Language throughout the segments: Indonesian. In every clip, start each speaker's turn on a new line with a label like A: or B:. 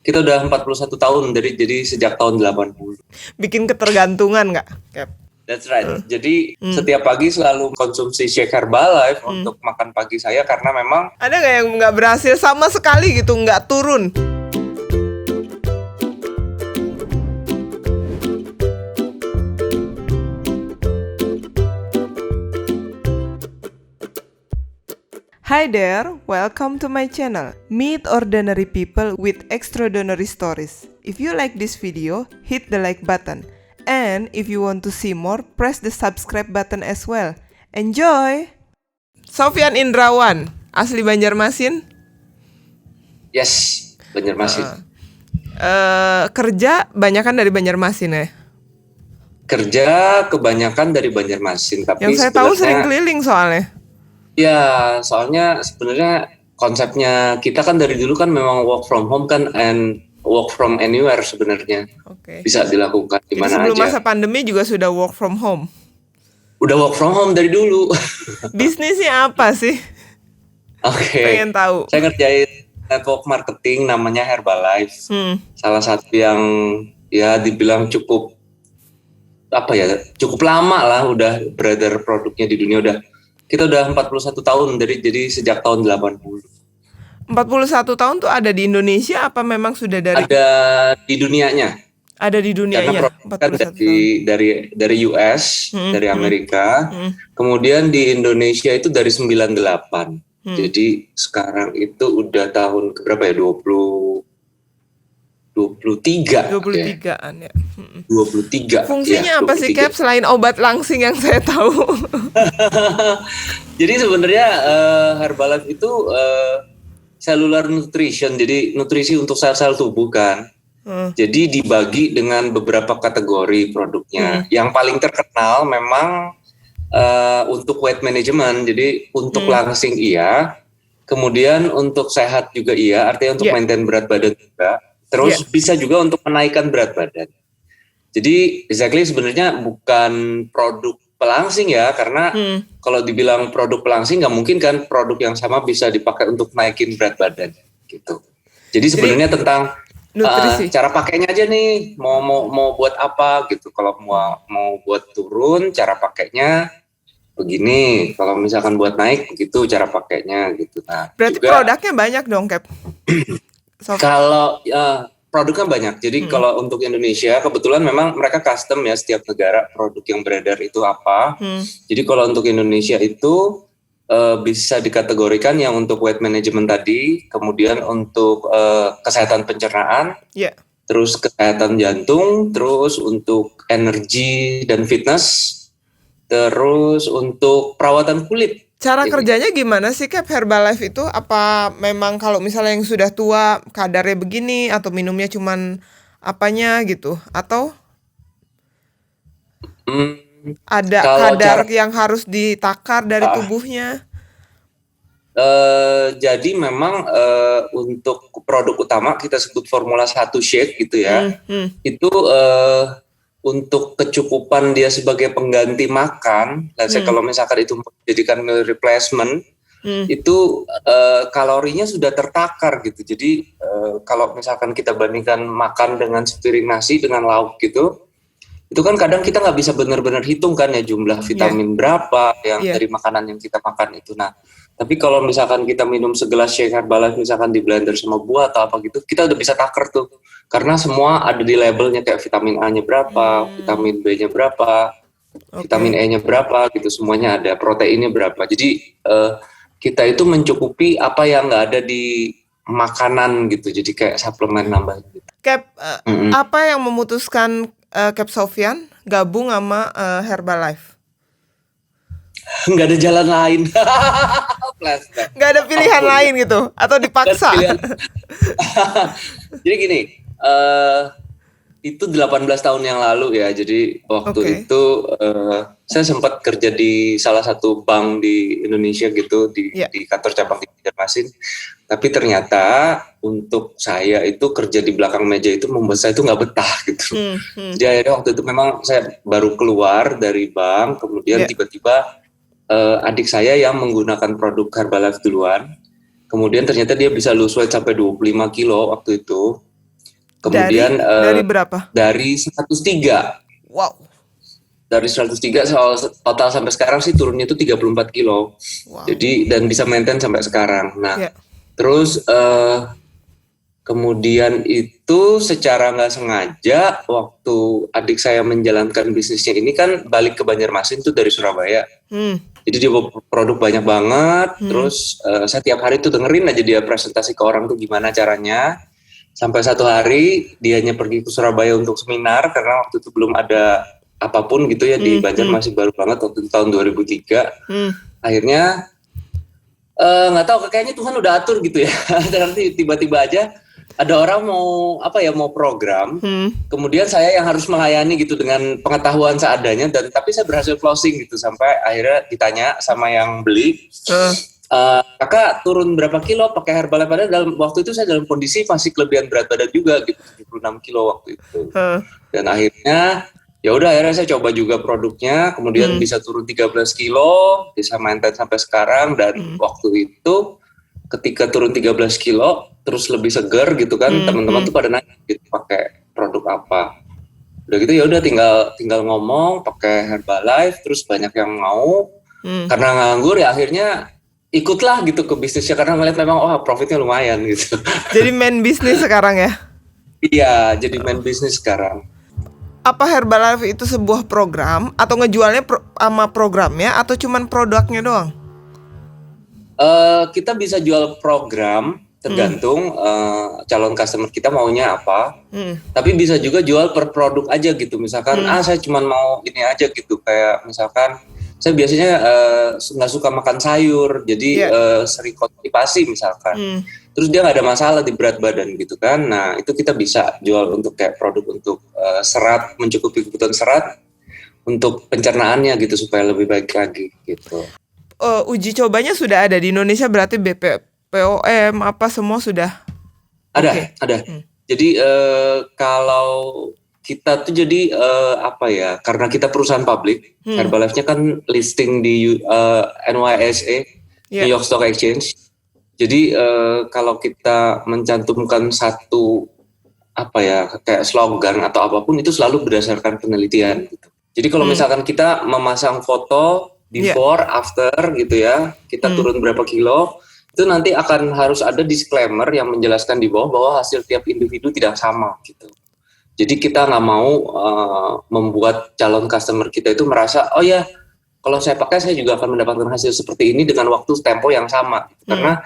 A: Kita udah 41 tahun jadi sejak tahun 80.
B: Bikin ketergantungan nggak, Cap?
A: That's right. Jadi setiap pagi selalu konsumsi shake Herbalife untuk makan pagi saya karena memang
B: Ada nggak yang nggak berhasil sama sekali gitu, nggak turun? Hi there, welcome to my channel. Meet ordinary people with extraordinary stories. If you like this video, hit the like button. And if you want to see more, press the subscribe button as well. Enjoy! Sofyan Indrawan, asli Banjarmasin.
A: yes, Banjarmasin.
B: Kerja banyakan dari Banjarmasin ya?
A: Kerja kebanyakan dari Banjarmasin, tapi
B: Yang saya tahu sering keliling soalnya.
A: Ya, soalnya sebenarnya konsepnya kita kan dari dulu kan memang work from home kan and work from anywhere sebenarnya.
B: Oke.
A: Bisa dilakukan di mana aja.
B: Sebelum masa pandemi juga sudah work from home.
A: Udah work from home dari dulu.
B: Bisnisnya apa sih?
A: Oke.
B: Pengen tahu.
A: Saya ngerjain network marketing namanya Herbalife. Salah satu yang ya dibilang cukup lama lah udah beredar produknya di dunia udah. Kita udah 41 tahun jadi sejak tahun 80.
B: 41 tahun tuh ada di Indonesia apa memang sudah dari?
A: Ada di dunianya.
B: Ada di dunianya.
A: Karena dari US, dari Amerika. Kemudian di Indonesia itu dari 98. Jadi sekarang itu udah tahun keberapa ya? 23-an
B: ya.
A: 23.
B: Fungsinya apa sih, Cap, selain obat langsing yang saya tahu?
A: Jadi sebenarnya Herbalife itu cellular nutrition, jadi nutrisi untuk sel-sel tubuh kan. Jadi dibagi dengan beberapa kategori produknya. Yang paling terkenal memang untuk weight management, jadi untuk langsing iya, kemudian untuk sehat juga iya, artinya untuk maintain berat badan juga. Terus bisa juga untuk menaikkan berat badan. Jadi exactly sebenarnya bukan produk pelangsing ya, karena kalau dibilang produk pelangsing nggak mungkin kan produk yang sama bisa dipakai untuk naikin berat badan gitu. Jadi sebenarnya tentang cara pakainya aja nih, mau buat apa gitu. Kalau mau buat turun, cara pakainya begini. Kalau misalkan buat naik begitu cara pakainya gitu. Nah,
B: berarti juga, produknya banyak dong, Cap?
A: Kalau produknya banyak. Jadi kalau untuk Indonesia kebetulan memang mereka custom ya, setiap negara produk yang beredar itu apa. Jadi kalau untuk Indonesia itu bisa dikategorikan yang untuk weight management tadi, kemudian untuk kesehatan pencernaan, terus kesehatan jantung, terus untuk energi dan fitness, terus untuk perawatan kulit.
B: Cara kerjanya gimana sih, Cap, Herbalife itu? Apa memang kalau misalnya yang sudah tua kadarnya begini, atau minumnya cuman apanya gitu? Atau ada kadar yang harus ditakar dari tubuhnya?
A: Jadi memang untuk produk utama kita sebut Formula 1 Shake gitu ya. Itu untuk kecukupan dia sebagai pengganti makan, kalau misalkan itu menjadikan meal replacement, itu kalorinya sudah tertakar gitu. Jadi kalau misalkan kita bandingkan makan dengan sepiring nasi dengan lauk gitu, itu kan kadang kita nggak bisa benar-benar hitung kan ya jumlah vitamin berapa yang dari makanan yang kita makan itu. Nah, tapi kalau misalkan kita minum segelas shake Herbalife misalkan di blender sama buah atau apa gitu, kita udah bisa takar tuh. Karena semua ada di labelnya, kayak vitamin A-nya berapa, vitamin B-nya berapa, vitamin E-nya berapa gitu, semuanya ada, proteinnya berapa. Jadi kita itu mencukupi apa yang nggak ada di makanan gitu, jadi kayak suplemen nambah gitu.
B: Cap, apa yang memutuskan Cap Sofyan gabung sama Herbalife?
A: Nggak ada jalan lain.
B: Nggak ada pilihan lain gitu? Atau dipaksa?
A: Jadi gini, itu 18 tahun yang lalu ya. Jadi waktu itu saya sempat kerja di salah satu bank di Indonesia gitu, di kantor cabang di Banjarmasin. Tapi ternyata untuk saya itu kerja di belakang meja itu membuat saya itu nggak betah gitu. Jadi akhirnya waktu itu memang saya baru keluar dari bank, kemudian tiba-tiba adik saya yang menggunakan produk Herbalife duluan. Kemudian ternyata dia bisa lose weight sampai 25 kilo waktu itu. Kemudian
B: dari berapa?
A: Dari 103.
B: Wow.
A: Dari 103 soal total sampai sekarang sih turunnya itu 34 kilo.
B: Wow.
A: Jadi dan bisa maintain sampai sekarang. Nah,
B: Ya.
A: terus kemudian itu secara nggak sengaja waktu adik saya menjalankan bisnisnya ini kan balik ke Banjarmasin tuh dari Surabaya. Jadi dia produk banyak banget. Terus saya tiap hari tuh dengerin aja dia presentasi ke orang tuh gimana caranya. Sampai satu hari dianya pergi ke Surabaya untuk seminar karena waktu itu belum ada apapun gitu ya di Banjar, masih baru banget waktu itu tahun 2003. Akhirnya nggak tahu kayaknya Tuhan udah atur gitu ya. Nanti tiba-tiba aja ada orang mau program, kemudian saya yang harus melayani gitu dengan pengetahuan seadanya, dan tapi saya berhasil closing gitu sampai akhirnya ditanya sama yang beli, kakak turun berapa kilo pakai Herbalife, padahal dalam waktu itu saya dalam kondisi masih kelebihan berat badan juga gitu, 76 kilo waktu itu. Dan akhirnya ya udah akhirnya saya coba juga produknya, kemudian bisa turun 13 kilo, bisa maintain sampai sekarang. Dan waktu itu ketika turun 13 kilo terus lebih seger gitu kan, teman-teman tuh pada nanya gitu pakai produk apa. Udah gitu ya udah tinggal ngomong pakai Herbalife, terus banyak yang mau. Karena nganggur ya akhirnya ikutlah gitu ke bisnisnya karena ngeliat memang profitnya lumayan gitu.
B: Jadi main bisnis sekarang ya?
A: Iya, jadi main bisnis sekarang.
B: Apa Herbalife itu sebuah program atau ngejualnya sama programnya atau cuman produknya doang?
A: Kita bisa jual program tergantung calon customer kita maunya apa. Tapi bisa juga jual per produk aja gitu. Misalkan saya cuma mau ini aja gitu, kayak misalkan saya biasanya nggak suka makan sayur, jadi sering konstipasi misalkan. Terus dia nggak ada masalah di berat badan gitu kan. Nah itu kita bisa jual untuk kayak produk untuk serat, mencukupi kebutuhan serat untuk pencernaannya gitu supaya lebih baik lagi gitu.
B: Uji cobanya sudah ada di Indonesia, berarti BPOM apa semua sudah?
A: Ada. Jadi kalau kita tuh jadi karena kita perusahaan publik, Herbalife-nya kan listing di NYSE, New York Stock Exchange. Jadi kalau kita mencantumkan satu kayak slogan atau apapun itu selalu berdasarkan penelitian gitu. Jadi kalau misalkan kita memasang foto before, after gitu ya, kita turun berapa kilo, itu nanti akan harus ada disclaimer yang menjelaskan di bawah bahwa hasil tiap individu tidak sama gitu. Jadi kita nggak mau membuat calon customer kita itu merasa, oh ya, kalau saya pakai saya juga akan mendapatkan hasil seperti ini dengan waktu tempo yang sama. Karena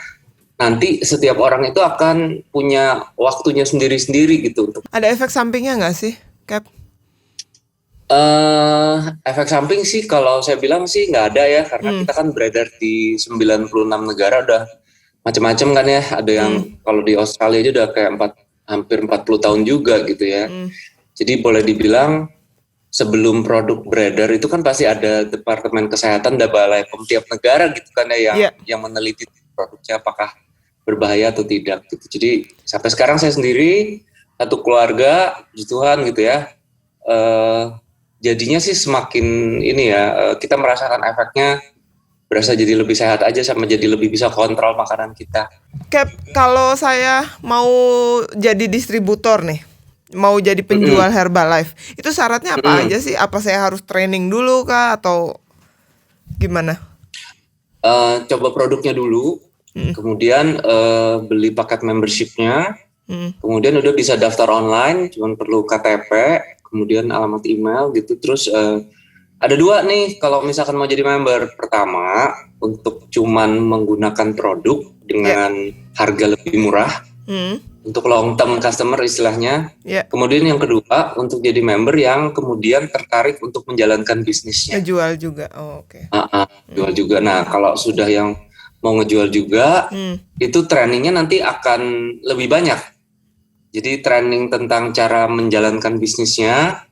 A: nanti setiap orang itu akan punya waktunya sendiri-sendiri gitu.
B: Ada efek sampingnya nggak sih, Cap?
A: Efek samping sih kalau saya bilang sih nggak ada ya, karena kita kan beredar di 96 negara, udah macam-macam kan ya. Ada yang kalau di Australia aja udah kayak hampir 40 tahun juga gitu ya. Jadi boleh dibilang sebelum produk beredar itu kan pasti ada Departemen Kesehatan dan Balai POM tiap negara gitu kan ya, yang meneliti produknya apakah berbahaya atau tidak gitu. Jadi sampai sekarang saya sendiri, satu keluarga, puji Tuhan gitu ya, jadinya sih semakin ini ya, kita merasakan efeknya, berasa jadi lebih sehat aja sama jadi lebih bisa kontrol makanan kita.
B: Cap, kalau saya mau jadi distributor nih, mau jadi penjual Herbalife, itu syaratnya apa aja sih? Apa saya harus training dulu kah atau gimana?
A: Coba produknya dulu, kemudian beli paket membershipnya, kemudian udah bisa daftar online, cuman perlu KTP, kemudian alamat email gitu. Terus ada dua nih kalau misalkan mau jadi member. Pertama, untuk cuman menggunakan produk dengan harga lebih murah, untuk long term customer istilahnya. Kemudian yang kedua, untuk jadi member yang kemudian tertarik untuk menjalankan bisnisnya.
B: Ngejual juga,
A: jual juga. Nah kalau sudah yang mau ngejual juga, itu trainingnya nanti akan lebih banyak. Jadi training tentang cara menjalankan bisnisnya.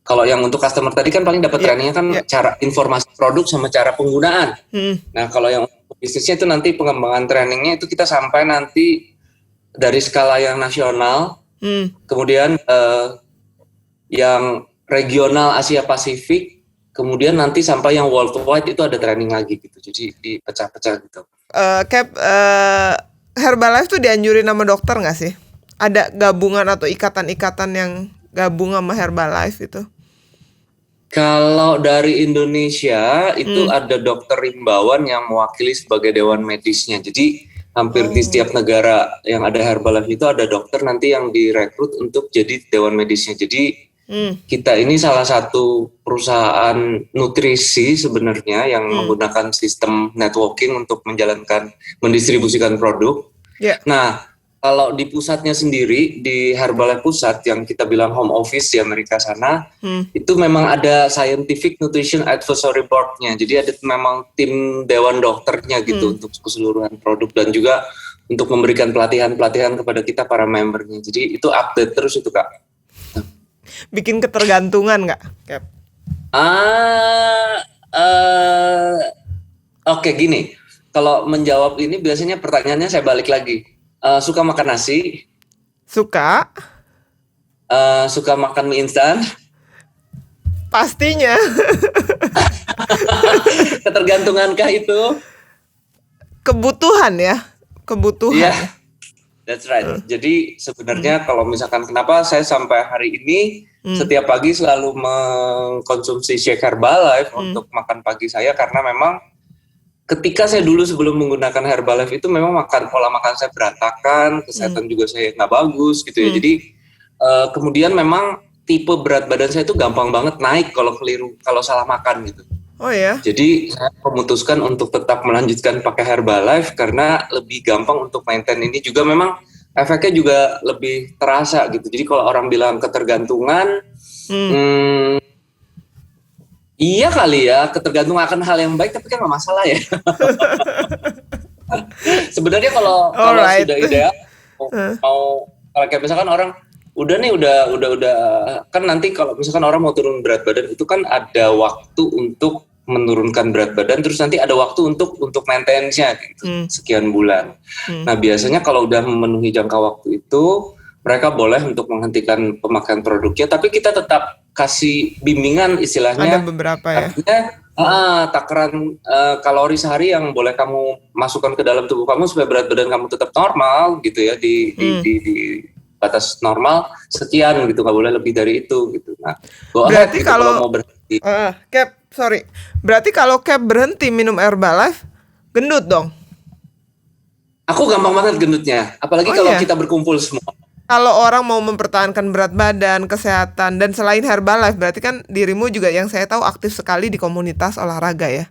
A: Kalau yang untuk customer tadi kan paling dapat trainingnya kan cara informasi produk sama cara penggunaan. Nah kalau yang untuk bisnisnya itu nanti pengembangan trainingnya itu kita sampai nanti dari skala yang nasional, kemudian yang regional Asia Pasifik, kemudian nanti sampai yang worldwide itu ada training lagi gitu. Jadi dipecah-pecah gitu.
B: Cap, Herbalife tuh dianjurin sama dokter nggak sih? ada gabungan atau ikatan-ikatan yang gabung sama Herbalife itu?
A: Kalau dari Indonesia itu ada dokter Rimbawan yang mewakili sebagai dewan medisnya. Jadi hampir di setiap negara yang ada Herbalife itu ada dokter nanti yang direkrut untuk jadi dewan medisnya. Jadi kita ini salah satu perusahaan nutrisi sebenarnya yang menggunakan sistem networking untuk mendistribusikan produk.
B: Yeah.
A: Nah, kalau di pusatnya sendiri, di Herbalife Pusat yang kita bilang home office di Amerika sana, itu memang ada Scientific Nutrition Advisory Board-nya. Jadi ada memang tim dewan dokternya gitu untuk keseluruhan produk dan juga untuk memberikan pelatihan-pelatihan kepada kita para membernya. Jadi itu update terus itu, Kak.
B: Bikin ketergantungan nggak, Cap?
A: Oke, gini. Kalau menjawab ini biasanya pertanyaannya saya balik lagi. Suka makan nasi?
B: Suka.
A: Suka makan mie instan?
B: Pastinya.
A: Ketergantungankah itu?
B: Kebutuhan ya. Kebutuhan.
A: Iya, that's right. Jadi sebenarnya kalau misalkan kenapa saya sampai hari ini setiap pagi selalu mengkonsumsi shake Herbalife untuk makan pagi saya, karena memang ketika saya dulu sebelum menggunakan Herbalife itu memang pola makan saya berantakan, kesehatan juga saya nggak bagus gitu ya. Jadi kemudian memang tipe berat badan saya itu gampang banget naik kalau salah makan gitu.
B: Oh ya.
A: Jadi saya memutuskan untuk tetap melanjutkan pakai Herbalife karena lebih gampang untuk maintain ini, juga memang efeknya juga lebih terasa gitu. Jadi kalau orang bilang ketergantungan, iya kali ya, ketergantungan akan hal yang baik, tapi kan nggak masalah ya. Sebenarnya kalau sudah ideal, kalau kayak misalkan orang udah kan nanti kalau misalkan orang mau turun berat badan itu kan ada waktu untuk menurunkan berat badan, terus nanti ada waktu untuk maintenance-nya gitu, sekian bulan. Nah biasanya kalau udah memenuhi jangka waktu itu, mereka boleh untuk menghentikan pemakaian produknya, tapi kita tetap kasih bimbingan istilahnya.
B: Ada beberapa ya.
A: Artinya takaran kalori sehari yang boleh kamu masukkan ke dalam tubuh kamu supaya berat badan kamu tetap normal gitu ya, di batas normal sekian gitu, nggak boleh lebih dari itu gitu. Nah,
B: berarti
A: gitu,
B: kalau
A: mau berhenti.
B: Berarti kalau Cap berhenti minum Herbalife, gendut dong?
A: Aku gampang banget gendutnya, apalagi kalau kita berkumpul semua.
B: Kalau orang mau mempertahankan berat badan, kesehatan, dan selain Herbalife, berarti kan dirimu juga yang saya tahu aktif sekali di komunitas olahraga ya?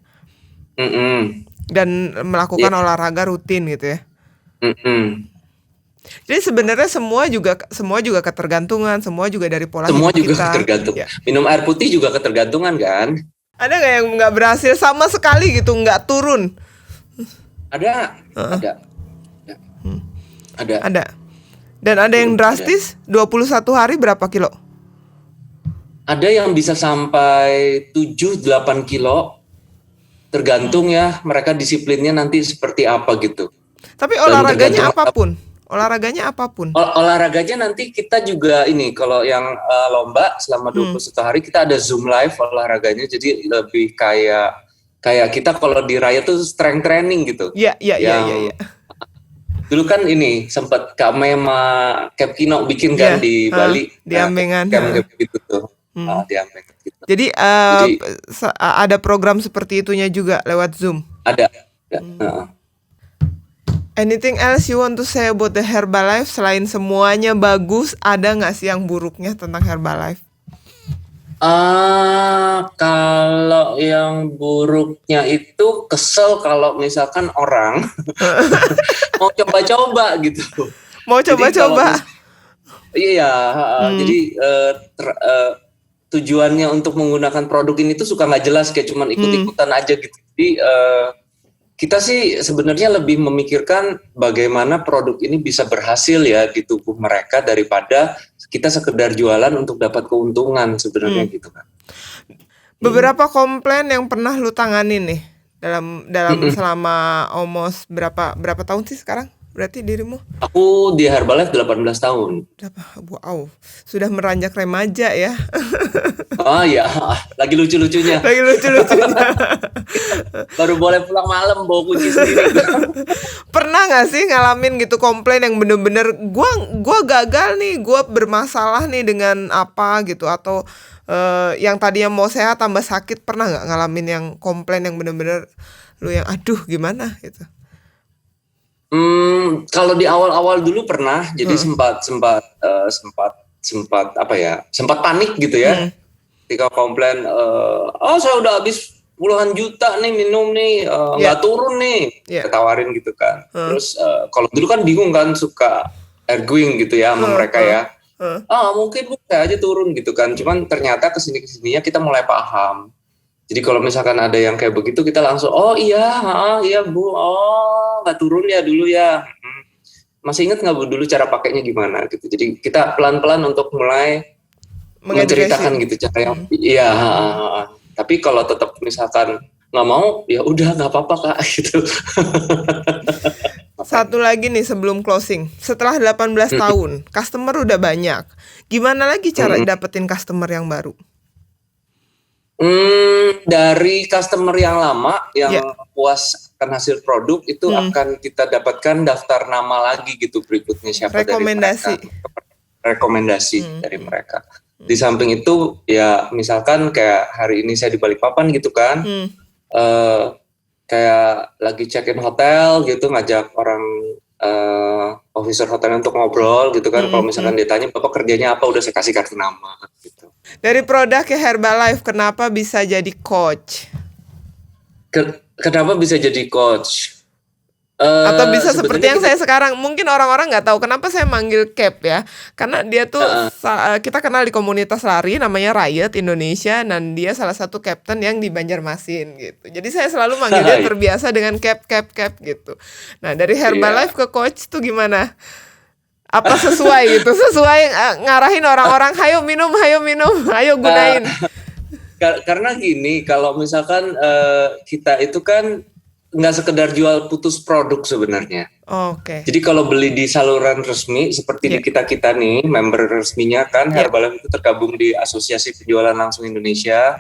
B: Dan melakukan olahraga rutin gitu ya? Jadi sebenarnya semua juga ketergantungan, semua juga dari pola hidup kita. Semua juga
A: ketergantungan. Ya. Minum air putih juga ketergantungan kan?
B: Ada nggak yang nggak berhasil sama sekali gitu, nggak turun?
A: Ada.
B: Dan ada yang drastis, 21 hari berapa kilo?
A: Ada yang bisa sampai 7-8 kilo. Tergantung ya, mereka disiplinnya nanti seperti apa gitu.
B: Tapi olahraganya apapun? Olahraganya
A: nanti kita juga ini, kalau yang lomba selama 21 hari kita ada Zoom live olahraganya. Jadi lebih kayak kita kalau di raya tuh strength training gitu.
B: Iya.
A: Dulu kan ini sempat Kak Mema, Cap Kino bikin kan di Bali.
B: Di Ambengan.
A: Gitu tuh. Di Ambengan gitu.
B: Jadi ada program seperti itunya juga lewat Zoom?
A: Ada.
B: Anything else you want to say about the Herbalife? Selain semuanya bagus, ada nggak sih yang buruknya tentang Herbalife?
A: Kalau yang buruknya itu kesel kalau misalkan orang mau coba-coba gitu.
B: Mau coba-coba.
A: Iya, jadi tujuannya untuk menggunakan produk ini tuh suka nggak jelas, kayak cuman ikut-ikutan aja gitu. Jadi kita sih sebenarnya lebih memikirkan bagaimana produk ini bisa berhasil ya di tubuh mereka daripada kita sekedar jualan untuk dapat keuntungan sebenarnya gitu kan.
B: Beberapa komplain yang pernah lu tangani nih dalam selama almost berapa tahun sih sekarang? berarti dirimu?
A: Aku di Herbalife 18 tahun.
B: Wow, sudah meranjak remaja ya.
A: Oh ya, lagi lucu-lucunya.
B: Lagi lucu-lucunya.
A: Baru boleh pulang malam bawa kunci sendiri.
B: Pernah nggak sih ngalamin gitu komplain yang bener-bener gua gagal nih, gua bermasalah nih dengan apa gitu, atau yang tadinya mau sehat tambah sakit, pernah nggak ngalamin yang komplain yang bener-bener lu yang aduh gimana gitu?
A: Kalau di awal-awal dulu pernah, jadi sempat apa ya, sempat panik gitu ya. Ketika komplain, saya udah habis puluhan juta nih minum nih, nggak turun nih, ketawarin gitu kan. Terus kalau dulu kan bingung kan, suka arguing gitu ya sama mereka ya. Mungkin bisa aja turun gitu kan. Cuman ternyata kesininya kita mulai paham. Jadi kalau misalkan ada yang kayak begitu, kita langsung, oh iya Bu, nggak turun ya dulu ya. Masih ingat nggak Bu dulu cara pakainya gimana gitu. Jadi kita pelan-pelan untuk mulai menceritakan gitu cara yang, iya. Tapi kalau tetap misalkan nggak mau, ya udah nggak apa-apa Kak gitu.
B: Satu lagi nih sebelum closing, setelah 18 tahun, customer udah banyak. Gimana lagi cara dapetin customer yang baru?
A: Dari customer yang lama yang puas akan hasil produk itu akan kita dapatkan daftar nama lagi gitu berikutnya, siapa
B: rekomendasi
A: dari mereka. Rekomendasi dari mereka. Di samping itu ya misalkan kayak hari ini saya di Balikpapan gitu kan, kayak lagi check-in hotel gitu, ngajak orang officer hotel untuk ngobrol gitu kan. Kalau misalkan dia tanya Bapak kerjanya apa, udah saya kasih kartu nama gitu.
B: Dari produk Herbalife, kenapa bisa jadi coach?
A: Kenapa bisa jadi coach?
B: Atau bisa seperti yang saya sekarang. Mungkin orang-orang nggak tahu kenapa saya manggil Cap ya. Karena dia tuh kita kenal di komunitas lari namanya Riot Indonesia, dan dia salah satu captain yang di Banjarmasin gitu. Jadi saya selalu manggil dia terbiasa dengan Cap gitu. Nah, dari Herbalife ke coach tuh gimana? Apa sesuai gitu? Sesuai ngarahin orang-orang, hayo minum, hayo gunain.
A: Karena gini, kalau misalkan kita itu kan nggak sekedar jual putus produk sebenarnya.
B: Oke.
A: Jadi kalau beli di saluran resmi seperti di kita nih, member resminya kan Herbalife itu tergabung di Asosiasi Penjualan Langsung Indonesia.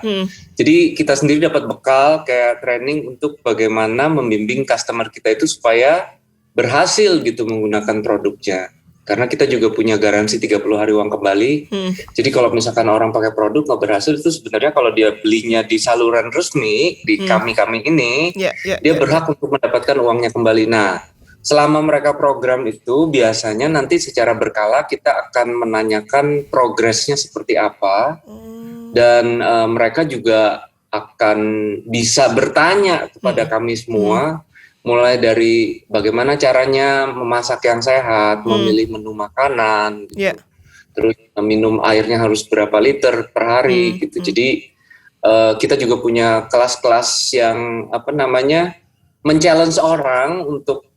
A: Jadi kita sendiri dapat bekal kayak training untuk bagaimana membimbing customer kita itu supaya berhasil gitu menggunakan produknya. Karena kita juga punya garansi 30 hari uang kembali. Jadi kalau misalkan orang pakai produk nggak berhasil, itu sebenarnya kalau dia belinya di saluran resmi di kami ini, dia berhak untuk mendapatkan uangnya kembali. Nah, selama mereka program itu biasanya nanti secara berkala kita akan menanyakan progresnya seperti apa, dan mereka juga akan bisa bertanya kepada kami semua. Mulai dari bagaimana caranya memasak yang sehat, memilih menu makanan, gitu. Terus minum airnya harus berapa liter per hari, gitu. Jadi kita juga punya kelas-kelas yang men-challenge orang untuk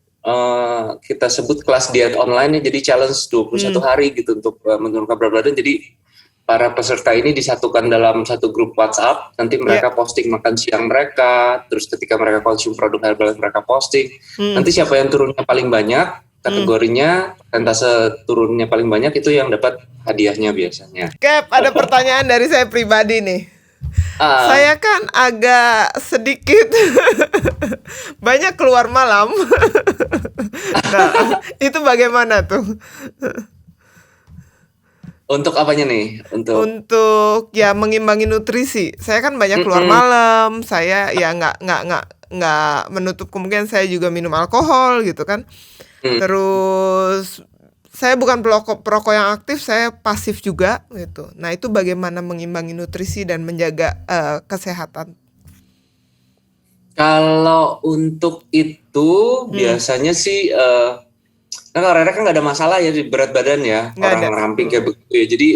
A: kita sebut kelas diet online, jadi challenge 21 hari gitu untuk menurunkan berat badan. Jadi para peserta ini disatukan dalam satu grup WhatsApp, nanti mereka posting makan siang mereka, terus ketika mereka konsumsi produk Herbalife mereka posting, nanti siapa yang turunnya paling banyak, kategorinya, persentase turunnya paling banyak itu yang dapat hadiahnya biasanya.
B: Cap, ada pertanyaan dari saya pribadi nih. Saya kan agak sedikit banyak keluar malam. Nah, itu bagaimana tuh?
A: Untuk apanya nih?
B: Untuk ya mengimbangi nutrisi. Saya kan banyak keluar malam. Saya ya nggak menutup kemungkinan saya juga minum alkohol gitu kan. Terus saya bukan perokok yang aktif, saya pasif juga gitu. Nah, itu bagaimana mengimbangi nutrisi dan menjaga kesehatan?
A: Kalau untuk itu biasanya sih kalau Rere kan nggak ada masalah ya di berat badan ya, orang ramping kayak begitu ya. Jadi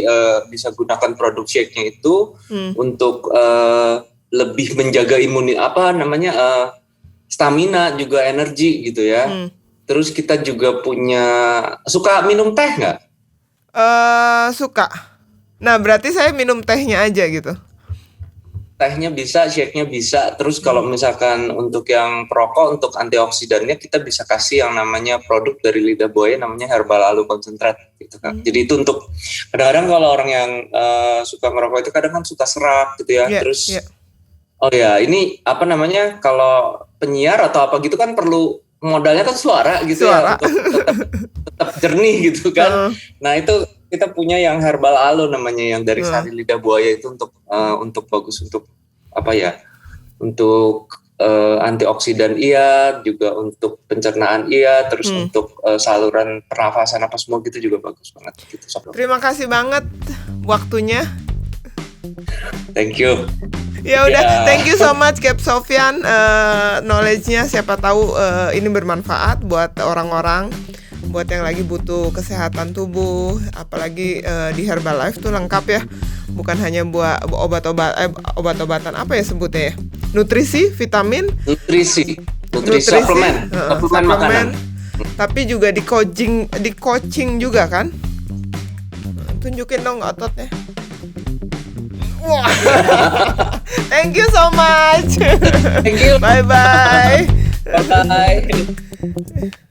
A: bisa gunakan produk shake-nya itu untuk lebih menjaga stamina juga energi gitu ya. Terus kita juga suka minum teh nggak?
B: Suka. Nah, berarti saya minum tehnya aja gitu.
A: tehnya bisa, shake-nya bisa. Terus kalau misalkan untuk yang perokok, untuk antioksidannya kita bisa kasih yang namanya produk dari lidah buaya namanya herbal aloe concentrate gitu kan. Jadi itu untuk kadang-kadang kalau orang yang suka merokok itu kadang kan suka serak gitu ya. Terus oh ya, ini apa namanya, kalau penyiar atau apa gitu kan perlu modalnya kan suara gitu ya untuk tetap jernih gitu kan. Nah, itu kita punya yang herbal aloe namanya, yang dari sari lidah buaya itu untuk bagus untuk apa ya? Untuk antioksidan iya, juga untuk pencernaan iya, terus untuk saluran pernafasan apa semua gitu juga bagus banget gitu.
B: Terima kasih banget waktunya.
A: Thank you.
B: Ya udah, thank you so much Cap Sofyan, knowledge-nya siapa tahu ini bermanfaat buat orang-orang, buat yang lagi butuh kesehatan tubuh, apalagi di Herbalife tuh lengkap ya, bukan hanya buat obat-obatan apa ya sebutnya ya, nutrisi, vitamin, nutrisi suplemen makanan, tapi juga di coaching juga kan. Tunjukin dong ototnya. Wah. Thank you so much.
A: Thank you.
B: Bye bye.
A: Bye bye.